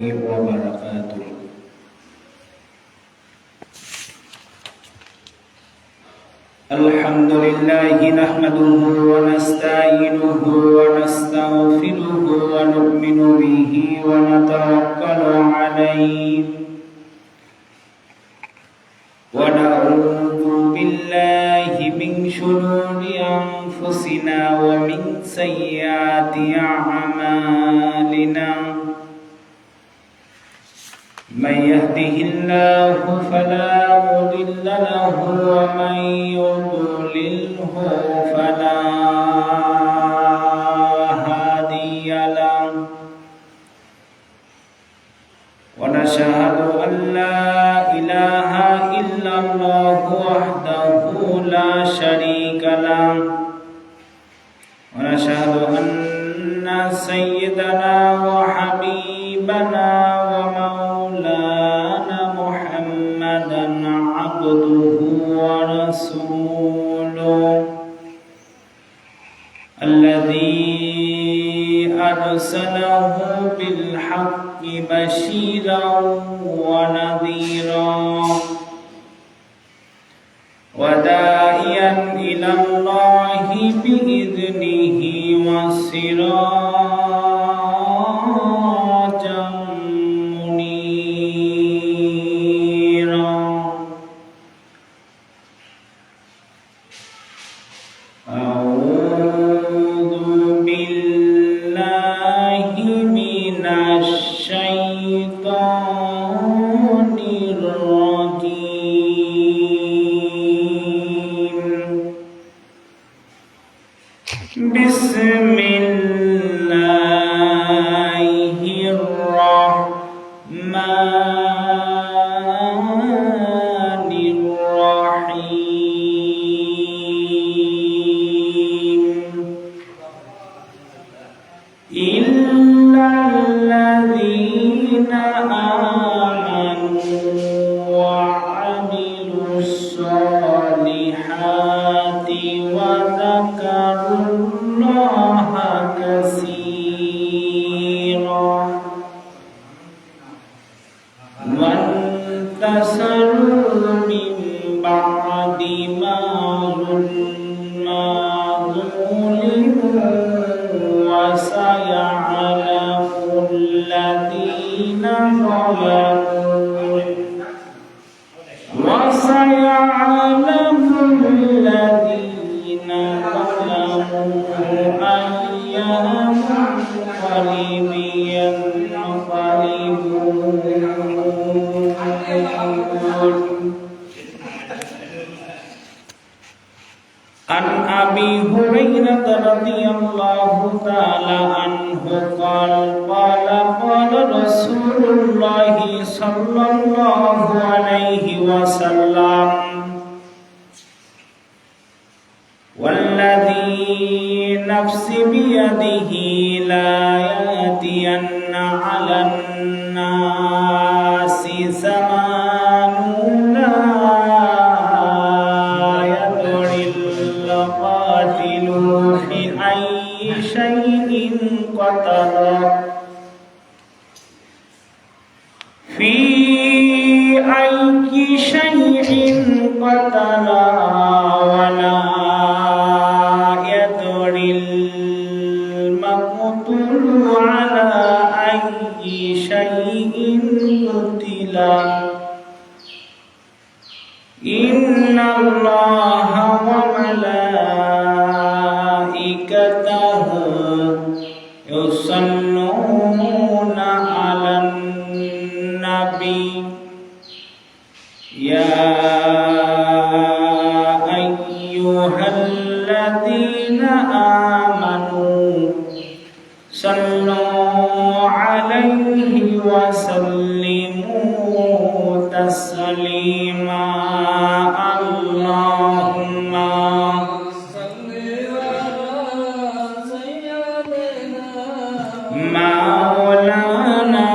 وبركاته. الحمد لله نحمده ونستعينه ونستغفره ونؤمن به ونتوكل عليه ونعوذ بالله من شرور أنفسنا ومن سيئات أعمالنا. من يهده الله فلا مضل له ومن يضلله فلا هادي له. ونشهد أن لا إله إلا الله وحده لا شريك له. ونشهد أن سيدنا وحبيبنا عبده ورسوله الذي أرسله بالحق بشيرا ونذيرا وداعيا إلى الله بإذنه وسراجا بسم الله الرحمن الرحيم. إلا الذين آمنوا وعملوا الصالحات وذكروا الله كثيرا وانتصروا من بعد ما ظلموا وسيعلم الذين عن أبي هريرة رضي الله تعالى عنه قال قال رسول الله صلى الله عليه وسلم والذي نفسي بيده لا يأتين على الناس زمان لا يدري القاتل في أي شيء قتل ولا يدري المقتول على أي شيء قتل. إن الله وملائكته يصلون على النبي يا أيها الذين آمنوا صلوا عليه وسلموا تسليما. اللهم صل على سيدنا مولانا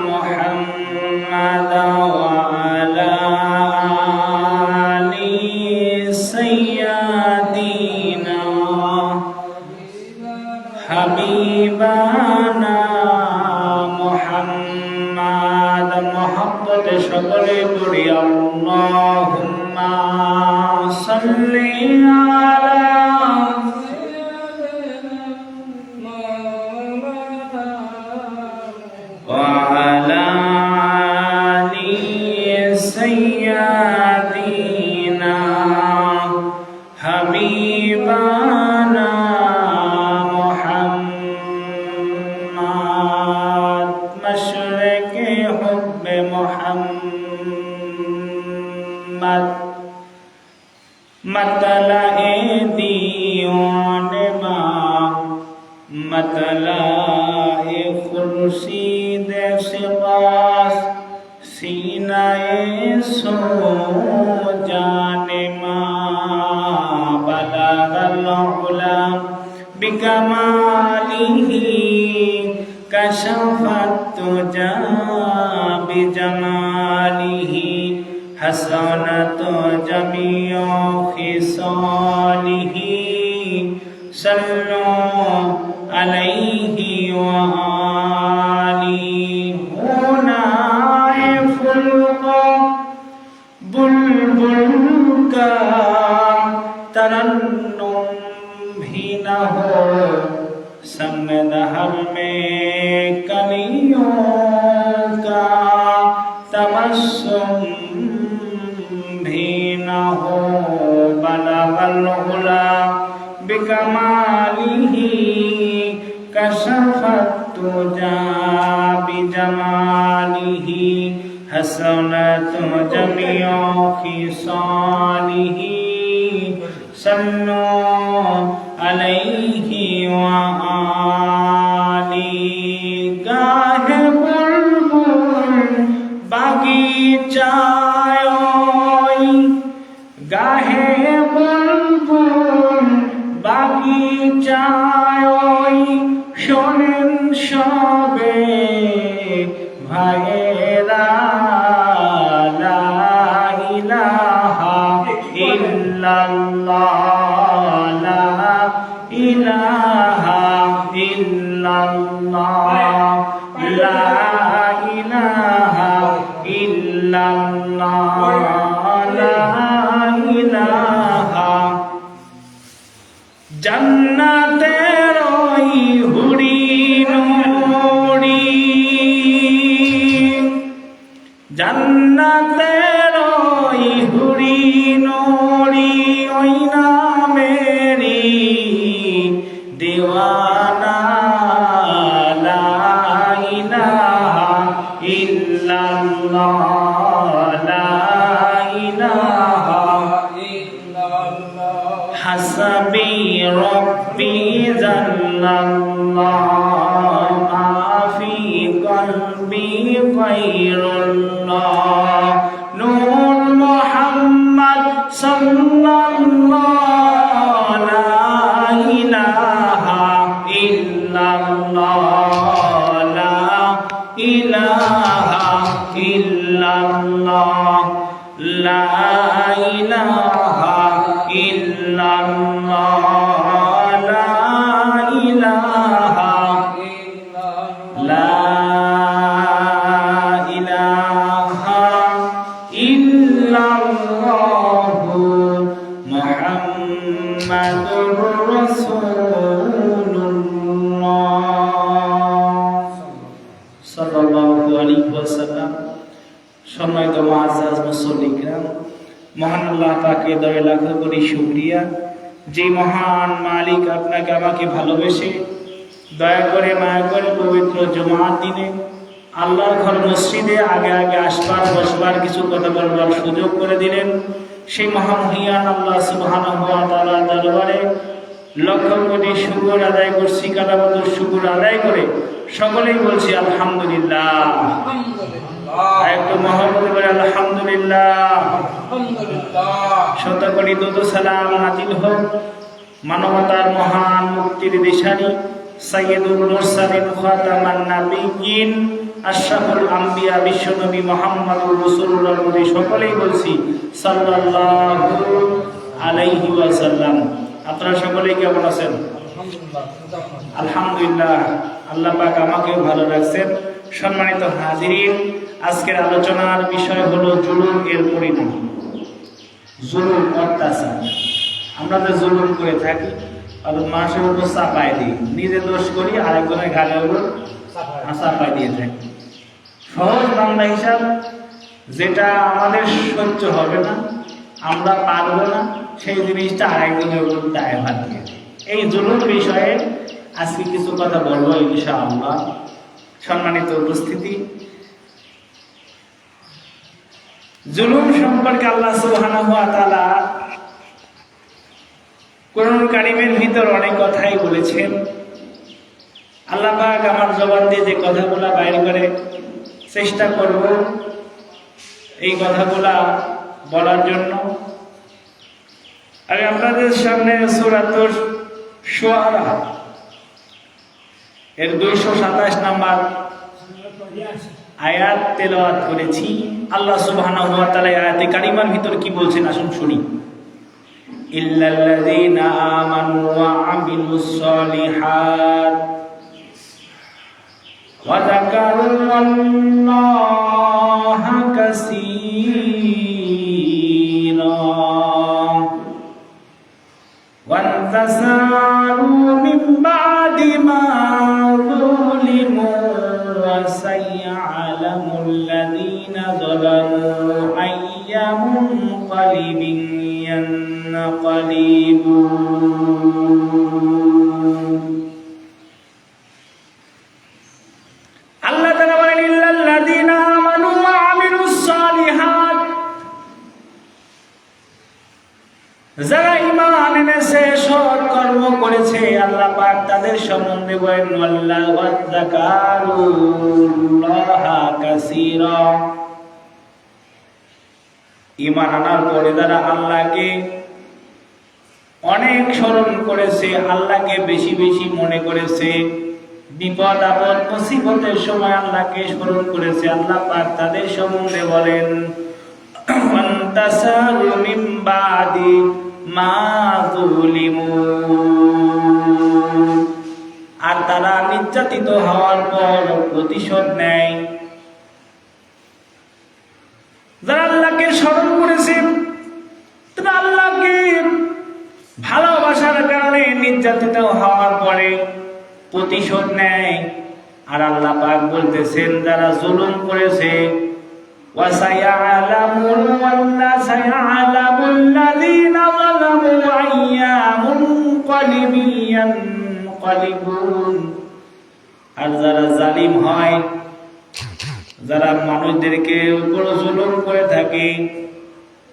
محمد وعلى آل سيدنا حبيبنا محمد মুহাম্মাদ মুহাব্বতে সকলে পড়ি আল্লাহুম্মা সাল্লি আলা ওয়া আলা আলি সাইয়্যিদিনা হাবিবানা মুহাম্মাদ মাশরিকে হুব্বে মুহাম্মাদ मतलाए दीवाने माँ मतलाए खुर्शीद सिवास सीनाए सो जाने माँ बलागल उला बिकमालिही कशफत तुजा बिजमालिही हसनत जमियो खिसालिही सल्लु अलैहि व आलिहि हुनाए फुल्का बुलबुल का तरन्नुम भी न हो संग दहर में कलियों का तबस्सुम भी न हो बलगल उला बिकमालिही कशफत तुजा बिजमालिही हसनत जमियो खिसालिही सल्लु अलैहि व आलिहि गाहे बुलबुल बागीचाय गाहे बुलबुल बागीचाয় শোনেন সবে ভাইয়েরা লা ইলাহা ইল্লাল্লাহ লা ইলাহা ইল্লাল্লাহ লা ইলাহা ইল্লাল্লাহ जन्नतेर हुड़ी नूड़ी जन्नतेर हुड़ी नूड़ी ओई ना मेरी दीवाना ला इलाहा इल्लल्लाह ला इलाहा हसबी रब्बी जल्लल्लाह माफी कल्बी गैरुल्लाह नूर मुहम्मद सल्लल्लाह ला इलाहा इल्लल्लाह ला इलाहा इल्लल्लाह ला इलाहा इल्लल्लाह ला इलाहा ला इलाहा इल्लल्लाह मुहम्मदुर রাসূলুল্লাহ সাল্লাল্লাহু আলাইহি ওয়াসাল্লাম। সম্মানিত মুআজ্জাজ মুসল্লিগণ, মহান আল্লাহ পাকের দয়ে লাখ কোটি শুকরিয়া, যে মহান মালিক আপনাকে আমাকে ভালোবেসে দয়া করে মায়া করে পবিত্র জুমার দিনে আল্লাহর ঘর মসজিদে আগে আগে আসবার বসবার কিছু কথা বলবার সুযোগ করে দিলেন। সেই মহামহিয়ান আল্লাহ সুবহানাহু ওয়া তাআলার দরবারে লক্ষ কোটি শুকর আদায় করছি, কালাবত শুকর আদায় করে সকলেই বলছি আলহামদুলিল্লাহ। একটু মহব্বত করে আলহামদুলিল্লাহ। শত কোটি দরুদ সালাম নাজিল হোক মানবতার মহান মুক্তির দিশারি সাইয়্যিদুল মুরসালিন খাতামান নাবিয়্যিন আশরাফুল আম্বিয়া বিশ্বনবী মুহাম্মদুর রাসূলুল্লাহ নবী সকলেই বলছি সাল্লাল্লাহু আলাইহি ওয়াসাল্লাম। আপনারা সকলেই কেমন আছেন? আলহামদুলিল্লাহ। আল্লাহ পাক আমাকেও ভালো রাখছেন, সম্মানিত হাজিরিন, আজকের আলোচনার বিষয় হলো জুলুম এর পরিণাম। জুলুম, অত্যাচার। আমরা যে জুলুম করে থাকি, মানুষের উপর চাপাই দিই, নিজে দোষ করি, আরেকজনের ঘাড়ের উপর চাপাই দিয়ে থাকি। সহজ বাংলা হিসাব, যেটা আমাদের সহ্য হবে না, আমরা পারবো না, সেই জিনিসটা আরেকজনের উপর দায়ভার দিয়ে। এই জুলুম বিষয়ে আজকে কিছু কথা বলবো ইনশাআল্লাহ। সম্মানিত উপস্থিতি, জুলুম সম্পর্কে আল্লাহ সুবহানাহু ওয়া তাআলা কোরআনুল কারীমের ভিতর অনেক কথাই বলেছেন। আল্লাহ পাক আমার জবান দিয়ে যে কথাগুলো বাইর করে চেষ্টা করব এই কথাগুলা বলার জন্য। আমি আপনাদের সামনে সূরাতুশ শুআরা এর 227 নম্বর আয়াত তেলাওয়াত করেছি। আল্লাহ সুবহানাহু ওয়া তাআলা আয়াতে কারিমার ভিতর কি বলছেন আসুন শুনি। ইল্লাল্লাযীনা আমানু ওয়া আমিলুস সলিহাত ওয়া যাকারুল্লাহা কাসীরা ওয়া তাসারু মিন বা'দি মা যুলিমু ওয়া সাইয়া'লামুল লাযীনা যালামু আইয়া মুনকালিবিন ইয়ানকালিবুন। আল্লাহ তাআলা বলেন ইল্লাল্লাযীনা আমানু ওয়া আমিলুস সালিহাত, যারা ঈমান এনেছে, সৎ কর্ম করেছে, আল্লাহ পাক তাদের সম্বন্ধে বলেন ওয়াল্লাহু যাকারুল্লাহা কাসীরা। ঈমান আনার পরে যারা আল্লাহকে অনেক স্মরণ করেছে, আল্লাহকে বেশি বেশি মনে করেছে, বিপদ আপদ মুসিবতের সময় আল্লাহকে স্মরণ করেছে, আল্লাহ পাক তাদের সম্বন্ধে বলেন ওয়ান্তাসারু মিন বাদি মা যুলিমু, আর তারা নির্যাতিত হওয়ার পর প্রতিশোধ নেয়। যারা আল্লাহকে স্মরণ করেছে, তারা আল্লাহকে ভালোবাসার কারণে নির্যাতিত হওয়ার পরে প্রতিশোধ নেয়। আর আল্লাহ পাক বলতেছেন যারা জুলুম করেছে ওয়া সায়া'লামুল লাযীনা যালামু আইয়া মুনকালিবিন ইয়ানকালিবুন। আর যারা জালিম হয়, যারা মানুষদেরকে উপর জুলুম করে থাকে,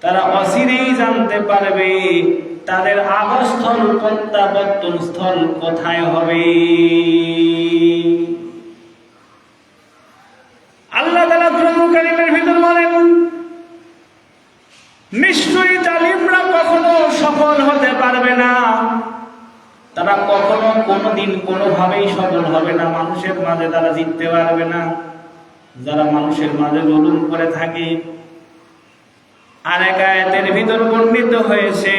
তারা অচিরেই জানতে পারবে তাদের আবাসস্থল, প্রত্যাবর্তন স্থল কোথায় হবে। আল্লাহ তাআলা কোরআনুল কারীমের ভিতর বলেন নিশ্চয়ই জালিমরা কখনো সফল হতে পারবে না, তারা কখনো কোনোদিন কোনোভাবেই সফল হবে না, মানুষের মাঝে তারা জিততে পারবে না। যারা মানুষের মাঝে জুলুম করে থাকে, আর এক আয়াতের ভিতর বর্ণিত হয়েছে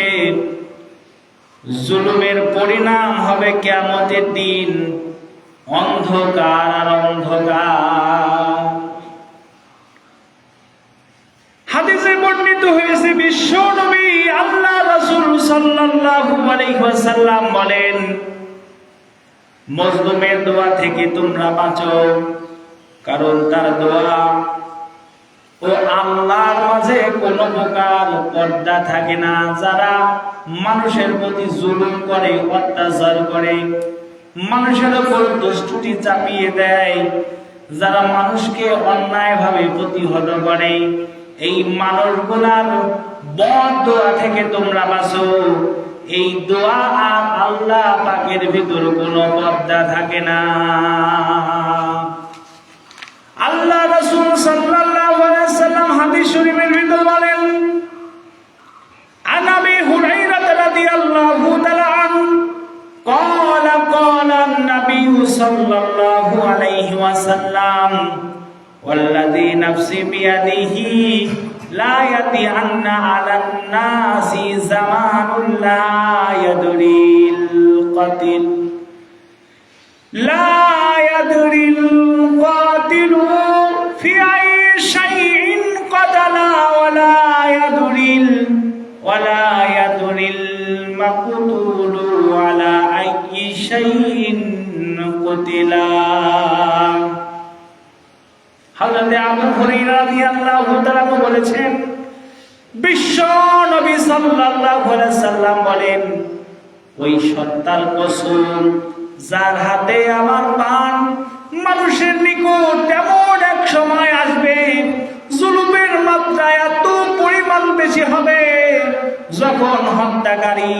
জুলুমের পরিণাম হবে কিয়ামতের দিন অন্ধকার আর অন্ধকার। হাদিসে বর্ণিত হয়েছে বিশ্ব নবী আল্লাহ রাসূল সাল্লাল্লাহু আলাইহি ওয়াসাল্লাম বলেন মজলুমের দোয়া থেকে তোমরা বাঁচো, কারণ তার দোয়া ও আল্লাহর মাঝে কোনো প্রকার পর্দা থাকে না। যারা মানুষের প্রতি জুলুম করে, অত্যাচার করে, মানুষের উপর দোষত্রুটি চাপিয়ে দেয়, যারা মানুষকে অন্যায়ভাবে প্রতিহত করে, এই মানুষগুলার বদ দোয়া থেকে তোমরা বাঁচো। এই দোয়া আর আল্লাহ পাকের ভিতর কোনো পর্দা থাকে না। আল্লাহ রাসূল সাল্লাল্লাহু আলাইহি ওয়াসাল্লাম হাদিস শরীফের ভিতর বলেন আন আবি হুরায়রা রাদিয়াল্লাহু তাআলা আনহু قال قال النبي صلى الله عليه وسلم والذي نفسي بيده لا يأتين على الناس زمان لا يدري القاتل ফি আই শাইইন কাতালা ওয়ালা ইয়াদুরিল মাকতুলু আলা আই শাইইন কুতিলা। হযরত আবু হুরায়রা রাদিয়াল্লাহু তাআলা বলেছেন, বিশ্ব নবী সাল্লাল্লাহু আলাইহি সাল্লাম বলেন, ওই সত্তার কসম যার হাতে আমার প্রাণ, মানুষের নিকট এমন এক সময় আসবে জুলুমের মাত্রা এত পরিমাণ বেশি হবে যখন হত্যাকারী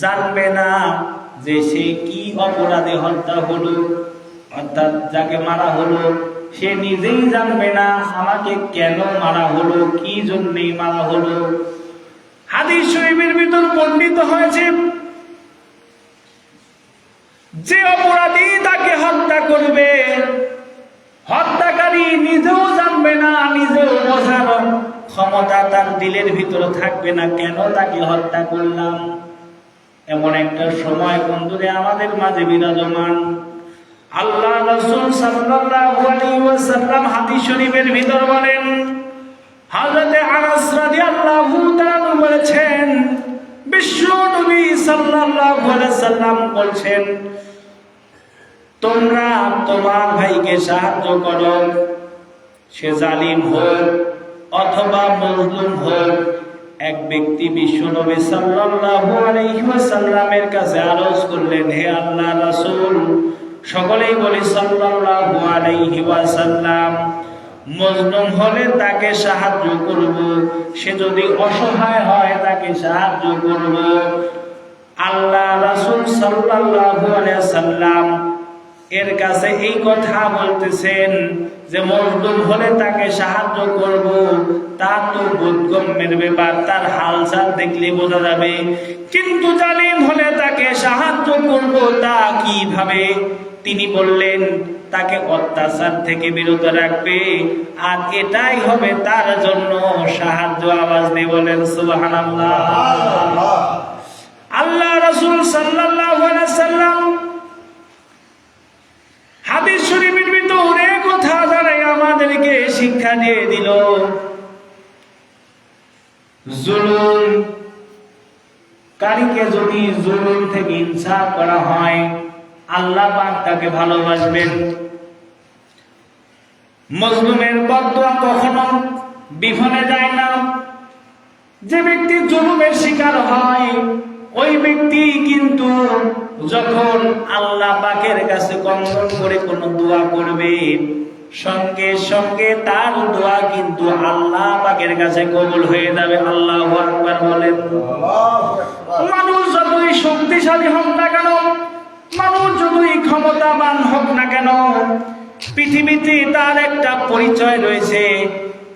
জানবে না যে সে কি অপরাধে হত্যা হলো, অর্থাৎ যাকে মারা হলো সে নিজেই জানবে না আমাকে কেন মারা হলো, কি জন্যই মারা হলো। হাদিস শরীফের ভিতর বর্ণিত হয়েছে, যে অপরাধী তাকে হত্যা করবে, হত্যাকারী নিজেও জানবে না, নিজেও বোঝার ক্ষমতা তার দিলের ভিতরে থাকবে না কেন তাকে হত্যা করলাম। এমন একটা সময় বন্ধুরে আমাদের মাঝে বিরাজমান। আল্লাহ রাসূল সাল্লাল্লাহু আলাইহি ওয়াসাল্লাম হাদিস শরীফের ভিতর বলেন, হযরত আনাস রাদিয়াল্লাহু তাআলা বলেছেন, বিশ্ব নবী সাল্লাল্লাহু আলাইহি সাল্লাম বলছেন, তোমরা তোমার ভাইকে সাহায্য করো, সে জালিম হোক অথবা মজলুম হোক। এক ব্যক্তি বিশ্ব নবী সাল্লাল্লাহু আলাইহি ওয়াসাল্লামের কাছে আরজ করলেন, হে আল্লাহর রাসূল, সকলেই বলি সাল্লাল্লাহু আলাইহি ওয়াসাল্লাম, মজলুম হলে তাকে সাহায্য করব, সে যদি অসহায় হয় তাকে সাহায্য করব। আল্লাহ রাসূল সাল্লাল্লাহু আলাইহি ওয়াসাল্লাম এর কাছে এই কথা বলতেছেন যে মজলুম হলে তাকে সাহায্য করব, তা তো বোধগম্যের ব্যাপার, তার হালচাল দেখলে বোঝা যাবে। কিন্তু জালিম হলে তাকে সাহায্য করব তা কিভাবে? তিনি বললেন, তাকে অত্যাচার থেকে বিরত রাখবে, আর এটাই হবে তার জন্য সাহায্য। আওয়াজ দিয়ে বলেন সুবহানাল্লাহ। আল্লাহ রাসূল সাল্লাল্লাহু আলাইহি সাল্লাম হাদিস শরীফের ভিতরে কথা জানাই আমাদেরকে শিক্ষা দিয়ে দিল, জুলুম কারীকে যদি জুলুম থেকে ইনসাফ করা হয় আল্লাহ পাক তাকে ভালোবাসবেন। মজলুমের বদদুয়া কখনো বিফলে যায় না। যে ব্যক্তি জুলুমের শিকার হয় ওই ব্যক্তি কিন্তু যখন আল্লাহ পাকের কাছে কন্দন করে কোন দোয়া করবে, সঙ্গে সঙ্গে তার দোয়া কিন্তু আল্লাহ পাকের কাছে কবুল হয়ে যাবে। আল্লাহু আকবার বলেন। মানুষ যতই শক্তিশালী হোক না কেন, মানুষ যতই ক্ষমতাবান হোক না কেন, পৃথিবীতে তার একটা পরিচয় রয়েছে,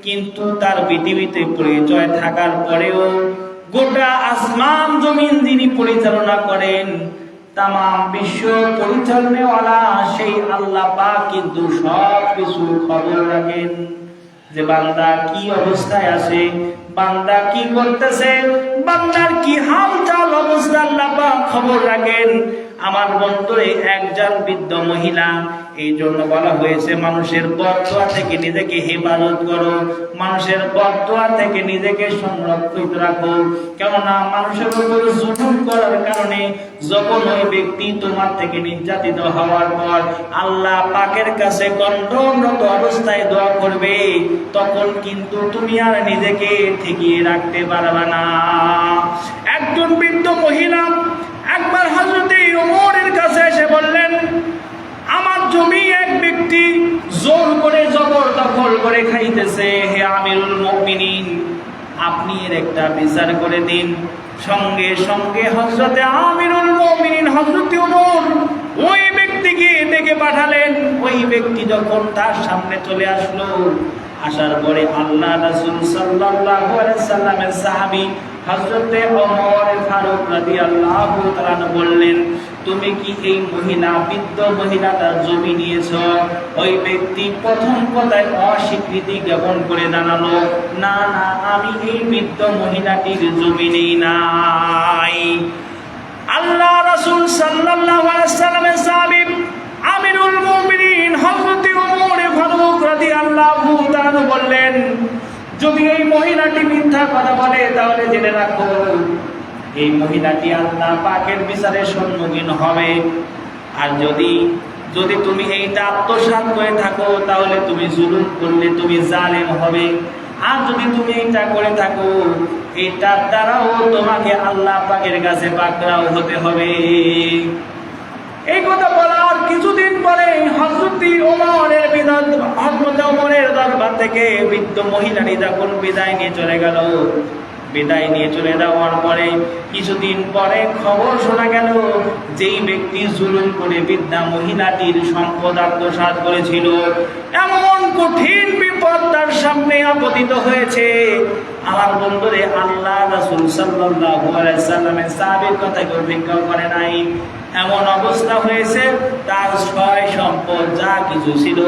কিন্তু তার পৃথিবীতে পরিচয় থাকার পরেও গোটা আসমান জমিন যিনি পরিচালনা করেন, তামাম বিশ্ব পরিচালনাওয়ালা সেই আল্লাহ পাক কিন্তু সব কিছু খবর রাখেন, যে বান্দা কি অবস্থায় আছে, বান্দা কি করতেছে, বান্দার কি হালচাল অবস্থা আল্লাহ পাক খবর রাখেন। আমার বন্ধুরে একজন বৃদ্ধ মহিলা, এই জন্য বলা হয়েছে মানুষের বদদুয়া থেকে নিজেকে হেফাজত করো, মানুষের বদদুয়া থেকে নিজেকে সংরক্ষিত রাখো। কেননা মানুষের উপর জুলুম করার কারণে যখন ওই ব্যক্তি তোমার থেকে নির্যাতিত হওয়ার পর আল্লাহ পাকের কাছে কণ্ঠরত অবস্থায় দোয়া করবে, তখন কিন্তু তুমি আর নিজেকে ঠেকিয়ে রাখতে পারবে না। একজন বৃদ্ধ মহিলা একবার হযরত ওমরের কাছে এসে বললেন, আমার জমি এক ব্যক্তি জোর করে জবরদখল করে খাইতেছে, হে আমিরুল মুমিনিন, আপনি এর একটা বিচার করে দিন। সঙ্গে সঙ্গে হযরত আমিরুল মুমিনিন হযরত ওমর ওই ব্যক্তিকে ডেকে পাঠালেন। ওই ব্যক্তি যখন তার সামনে চলে আসলো, আসার পরে আল্লাহ রাসূল সাল্লাল্লাহু আলাইহি সাল্লামের সাহাবী হযরত ওমর ফারুক রাদিয়াল্লাহু তাআলা বললেন, তুমি কি এই মহিলা, বৃদ্ধ মহিলাটার জমি নিয়েছো? ওই ব্যক্তি প্রথম কথায় অস্বীকৃতি জ্ঞাপন করে জানালো, না না, আমি এই বৃদ্ধ মহিলাটির জমি নেই নাই। আল্লাহ রাসূল সাল্লাল্লাহু আলাইহি সাল্লামের সাহাবী আমিরুল মুমিনিন হযরত ওমর ফারুক রাদিয়াল্লাহু তাআলা বললেন, যদি এই মহিলাটি মিথ্যা কথা বলে তাহলে জেনে রাখো এই মহিলাটি আল্লাহ পাকের বিচারের সম্মুখীন হবে। আর যদি তুমি এইটা আত্মসাৎ করে থাকো তাহলে তুমি জুলুম করলে, তুমি জালেম হবে। আর যদি তুমি এটা করে থাকো এটার দ্বারাও তোমাকে আল্লাহ পাকের কাছে পাকড়াও হতে হবে। এই কথা বলার কিছুদিন পরে হযরত ওমরের দরবার থেকে বৃদ্ধ মহিলাটি যখন বিদায় নিয়ে চলে গেল, বিদায় নিয়ে চলে যাওয়ার পরে কিছুদিন পরে খবর শোনা গেল যেই ব্যক্তি জুলুম করে বৃদ্ধা মহিলাটির সম্পদ আত্মসাৎ করেছিল, এমন কঠিন বিপদ তার সামনে আপতিত হয়েছে। আমার বন্ধুরে, আল্লাহ রাসূল সাল্লাল্লাহু আলাইহি ওয়াসাল্লামের সাহাবীর কথা কেউ ভিক্ষা করে নাই। এমন অবস্থা হয়েছে তার সয় সম্পদ যা কিছু ছিল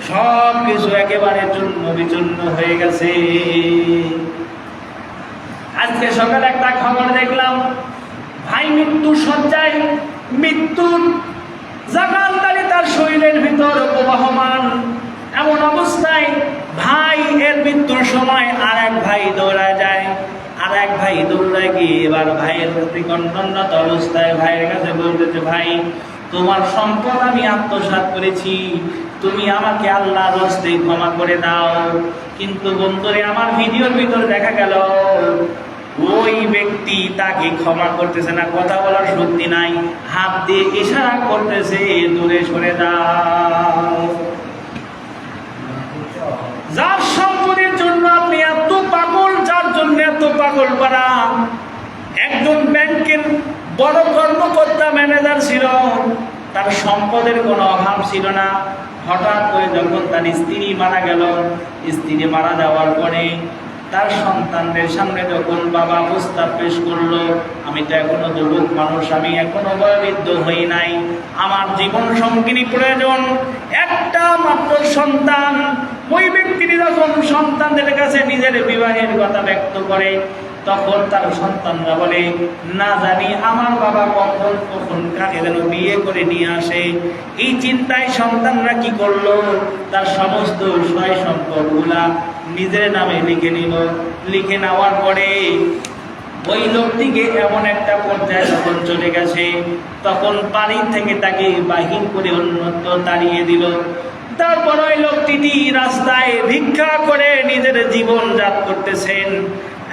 সব কিছু একেবারে চূর্ণ বিচূর্ণ হয়ে গেছে। আজকে সকালে একটা খবর দেখলাম, ভাই মৃত্যুর শয্যায়, মৃত্যুর জাগানদারি তার শরীরের ভিতর প্রবাহমান। এমন অবস্থায় ভাই এর মৃত্যুর সময় আর এক ভাই দৌড়ায় যায়, আর এক ভাই দৌড়ায় গিয়ে এবার ভাইয়ের কণ্ঠনত অবস্থায় ভাইয়ের কাছে বলতেছে, ভাই তোমার সম্পদ আমি আত্মসাৎ করেছি, তুমি আমাকে আল্লাহর রাস্তে ক্ষমা করে দাও। কিন্তু বন্ধুরে, আমার ভিডিওর ভিতরে দেখা গেল ওই ব্যক্তি তাকে ক্ষমা করতেছে না, কথা বলার শক্তি নাই, হাত দিয়ে ইশারা করতেছে দূরে সরে দাও। যার সম্পদের জন্য আপনি এত পাগল, যার জন্য এত পাগল করা, একজন ব্যাংকের বড় কর্মকর্তা ম্যানেজার ছিল, তার সম্পদের কোনো অভাব ছিল না। হঠাৎ করে যখন তার স্ত্রী মারা গেল, স্ত্রী মারা যাওয়ার পরে তার সন্তানদের সামনে যখন বাবা প্রস্তাব পেশ করলো, আমি তো এখনো যুবক মানুষ, আমি এখনো বয়োবৃদ্ধ হই নাই, আমার জীবন সঙ্গিনী প্রয়োজন, একটা মাত্র সন্তান। ওই ব্যক্তিটি যখন সন্তানদের কাছে নিজের বিবাহের কথা ব্যক্ত করে, তখন তার সন্তানরা বলে, না জানি আমার বাবা কখন কাকে যেন বিয়ে করে নিয়ে আসে। এই চিন্তায় সন্তানরা কি করলো, তার সমস্ত সয় সম্পদগুলা নিজের নামে লিখে নিল। লিখে নেওয়ার পরে ওই লোকটিকে এমন একটা পর্যায়ে যখন চলে গেছে, তখন বাড়ি থেকে তাকে বাহির করে অন্যত্র তাড়িয়ে দিল। তারপর ওই লোকটি রাস্তায় ভিক্ষা করে নিজের জীবন যাপন করতেছেন।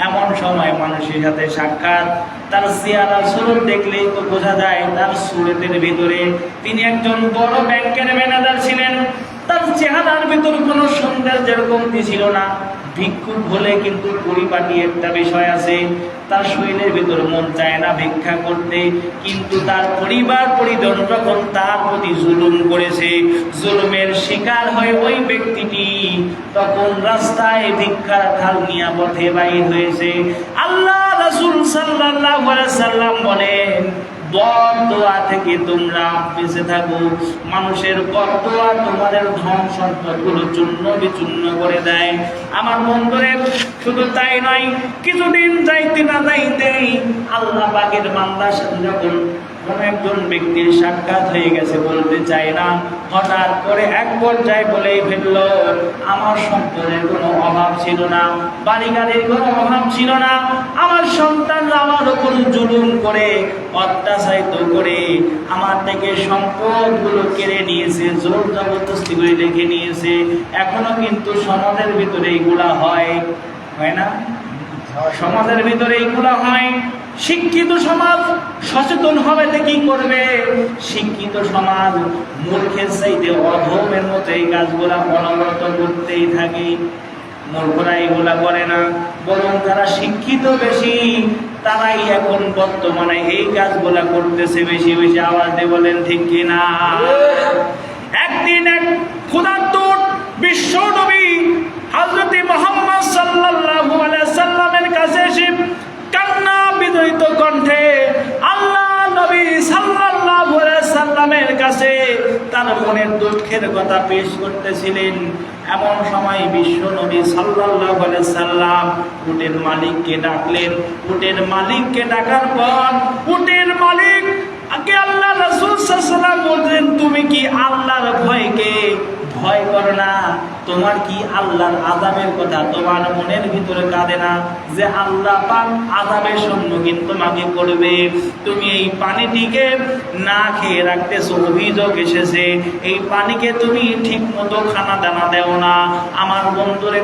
এমন সময় মানুষের সাথে সাক্ষাৎ, তার চেহারা সুরত দেখলেই তো বোঝা যায় তার সুরতের ভিতরে তিনি একজন বড় ব্যাংকের ম্যানেজার ছিলেন। তার চেহারার ভিতর কোনো সৌন্দর্যের কমতি ছিল না। ভিক্ষুক হলে কিন্তু পরিপাটি একটা বিষয় আছে, তার শরীরের ভিতর মন চায় না ভিক্ষা করতে, কিন্তু তার পরিবার পরিজন যখন তার প্রতি জুলুম করেছে, জুলুমের শিকার হয়ে ওই ব্যক্তিটি তখন রাস্তায় ভিক্ষার ঢাল নিয়ে পথে বাইর হয়েছে। আল্লাহ রাসূল সাল্লাল্লাহু আলাইহি সাল্লাম বলেন, বদদোয়া থেকে তোমরা বেঁচে থাকো। মানুষের বদদোয়া তোমাদের ধন সম্পদগুলো চূর্ণ বিচূর্ণ করে দেয়। আমার বন্ধুরে, শুধু তাই নয়, কিছুদিন যাইতে না যাইতেই আল্লাহ পাকের বান্দার সাথে যখন কোন একজন ব্যক্তির সাক্ষাৎ হয়ে গেছে, বলতে চায় না, হঠাৎ করে এক পর্যায়ে বলেই ফেলল, আমার সম্পদের কোনো অভাব ছিল না, বাড়ি গাড়ির কোনো অভাব ছিল না, আমার সন্তানরা আমার উপর জুলুম করে অত্যাচারিত করে আমার থেকে সম্পদগুলো কেড়ে নিয়েছে, জোর জবরদস্তি করে রেখে নিয়েছে। এখনো কিন্তু সমাজের ভিতরে এইগুলা হয় না? সমাজের ভিতরে এইগুলা হয়। শিক্ষিত সমাজ সচেতন হবে তো কি করবে? শিক্ষিত সমাজ মূর্খের চাইতে অধমের মতো এই কাজগুলা অনবরত করতেই থাকে। মূর্খরা এগুলা করে না, বরং যারা শিক্ষিত বেশি তারাই এখন বর্তমানে এই কাজগুলা করতেছে বেশি বেশি। আওয়াজ দিয়ে বলেন ঠিক কিনা? একদিন এক ক্ষুধার্ত বিশ্ব নবী হযরত মুহাম্মদ সাল্লাল্লাহু আলাইহি সাল্লামের কাছে এসে কান্না বিদরিত কণ্ঠে আল্লাহ নবী সাল্লাল্লাহু আলাইহি সাল্লামের কাছে তার মনের দুঃখের কথা পেশ করতেছিলেন। এমন সময় বিশ্ব নবী সাল্লাল্লাহু আলাইহি সাল্লাম উটের মালিককে ডাকলেন। উটের মালিককে ডাকার পর উটের মালিক আগে আল্লাহ রাসূল সাল্লাল্লাহু আলাইহি ওয়াসাল্লাম বললেন, তুমি কি আল্লাহর ভয়কে ভয় করো না। তোমার কি আল্লাহর আযাবের কথা তোমার মনের ভিতরে কাঁদে না যে আল্লাহ পাক আযাবের সম্মুখীন তোমাকে করবে? তুমি এই পানিটিকে না খেয়ে রাখতেছো, অভিযোগ এসেছে এই পানিকে তুমি ঠিক মতো খানা দানা দেও না। আমার বন্ধুরে